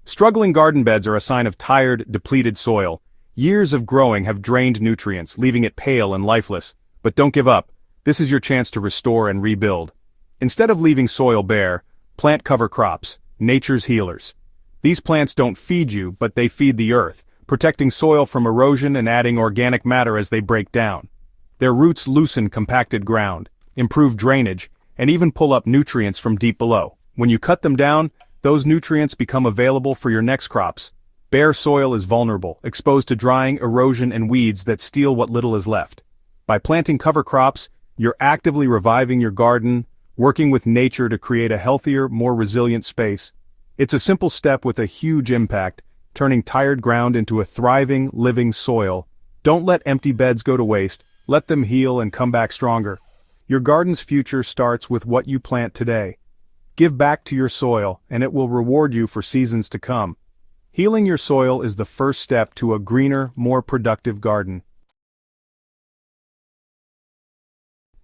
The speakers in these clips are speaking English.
Struggling garden beds are a sign of tired, depleted soil. Years of growing have drained nutrients, leaving it pale and lifeless. But don't give up. This is your chance to restore and rebuild. Instead of leaving soil bare, plant cover crops, nature's healers. These plants don't feed you, but they feed the earth, protecting soil from erosion and adding organic matter as they break down. Their roots loosen compacted ground, improve drainage, and even pull up nutrients from deep below. When you cut them down, those nutrients become available for your next crops. Bare soil is vulnerable, exposed to drying, erosion, and weeds that steal what little is left. By planting cover crops, you're actively reviving your garden, working with nature to create a healthier, more resilient space. It's a simple step with a huge impact, turning tired ground into a thriving, living soil. Don't let empty beds go to waste. Let them heal and come back stronger. Your garden's future starts with what you plant today. Give back to your soil, and it will reward you for seasons to come. Healing your soil is the first step to a greener, more productive garden.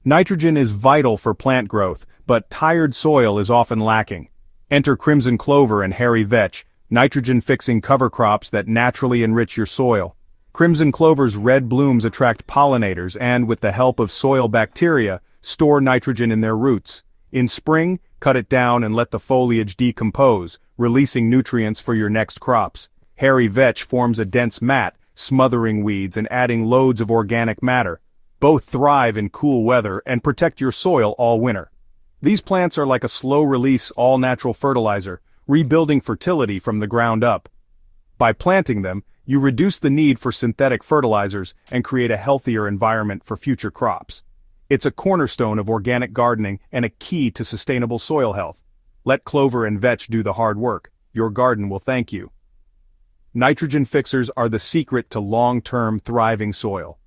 Nitrogen is vital for plant growth, but tired soil is often lacking. Enter crimson clover and hairy vetch, nitrogen-fixing cover crops that naturally enrich your soil. Crimson clover's red blooms attract pollinators and, with the help of soil bacteria, store nitrogen in their roots. In spring, cut it down and let the foliage decompose, releasing nutrients for your next crops. Hairy vetch forms a dense mat, smothering weeds and adding loads of organic matter. Both thrive in cool weather and protect your soil all winter. These plants are like a slow-release, all-natural fertilizer, rebuilding fertility from the ground up. By planting them, you reduce the need for synthetic fertilizers and create a healthier environment for future crops. It's a cornerstone of organic gardening and a key to sustainable soil health. Let clover and vetch do the hard work. Your garden will thank you. Nitrogen fixers are the secret to long-term thriving soil.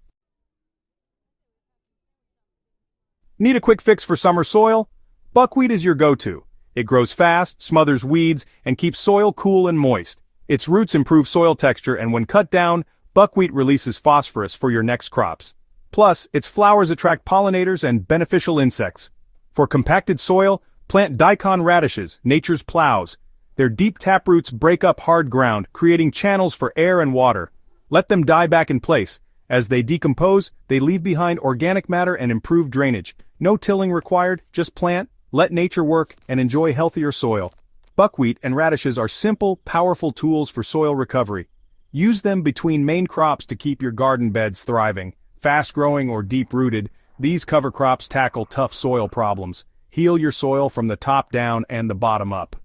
Need a quick fix for summer soil? Buckwheat is your go-to. It grows fast, smothers weeds, and keeps soil cool and moist. Its roots improve soil texture, and when cut down, buckwheat releases phosphorus for your next crops. Plus, its flowers attract pollinators and beneficial insects. For compacted soil, plant daikon radishes, nature's plows. Their deep taproots break up hard ground, creating channels for air and water. Let them die back in place. As they decompose, they leave behind organic matter and improved drainage. No tilling required, just plant, let nature work, and enjoy healthier soil. Buckwheat and radishes are simple, powerful tools for soil recovery. Use them between main crops to keep your garden beds thriving. Fast-growing or deep-rooted, these cover crops tackle tough soil problems. Heal your soil from the top down and the bottom up.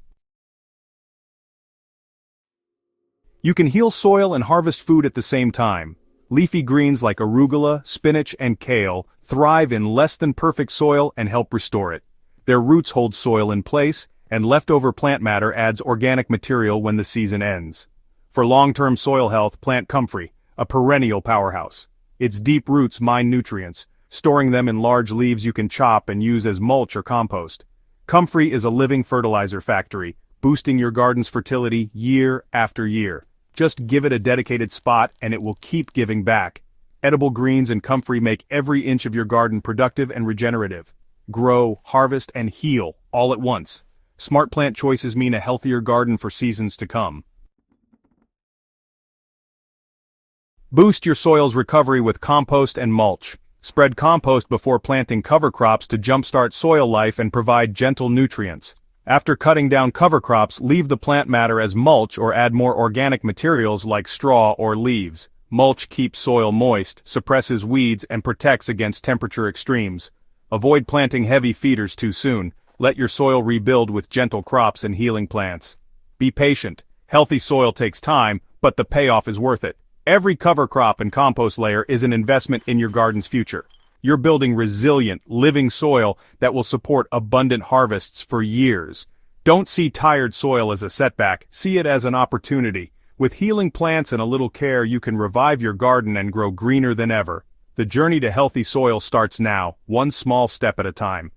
You can heal soil and harvest food at the same time. Leafy greens like arugula, spinach, and kale thrive in less than perfect soil and help restore it. Their roots hold soil in place, and leftover plant matter adds organic material when the season ends. For long-term soil health, plant comfrey, a perennial powerhouse. Its deep roots mine nutrients, storing them in large leaves you can chop and use as mulch or compost. Comfrey is a living fertilizer factory, boosting your garden's fertility year after year. Just give it a dedicated spot and it will keep giving back. Edible greens and comfrey make every inch of your garden productive and regenerative. Grow, harvest, and heal all at once. Smart plant choices mean a healthier garden for seasons to come. Boost your soil's recovery with compost and mulch. Spread compost before planting cover crops to jumpstart soil life and provide gentle nutrients. After cutting down cover crops, leave the plant matter as mulch or add more organic materials like straw or leaves. Mulch keeps soil moist, suppresses weeds, and protects against temperature extremes. Avoid planting heavy feeders too soon. Let your soil rebuild with gentle crops and healing plants. Be patient. Healthy soil takes time, but the payoff is worth it. Every cover crop and compost layer is an investment in your garden's future. You're building resilient, living soil that will support abundant harvests for years. Don't see tired soil as a setback, see it as an opportunity. With healing plants and a little care, you can revive your garden and grow greener than ever. The journey to healthy soil starts now, one small step at a time.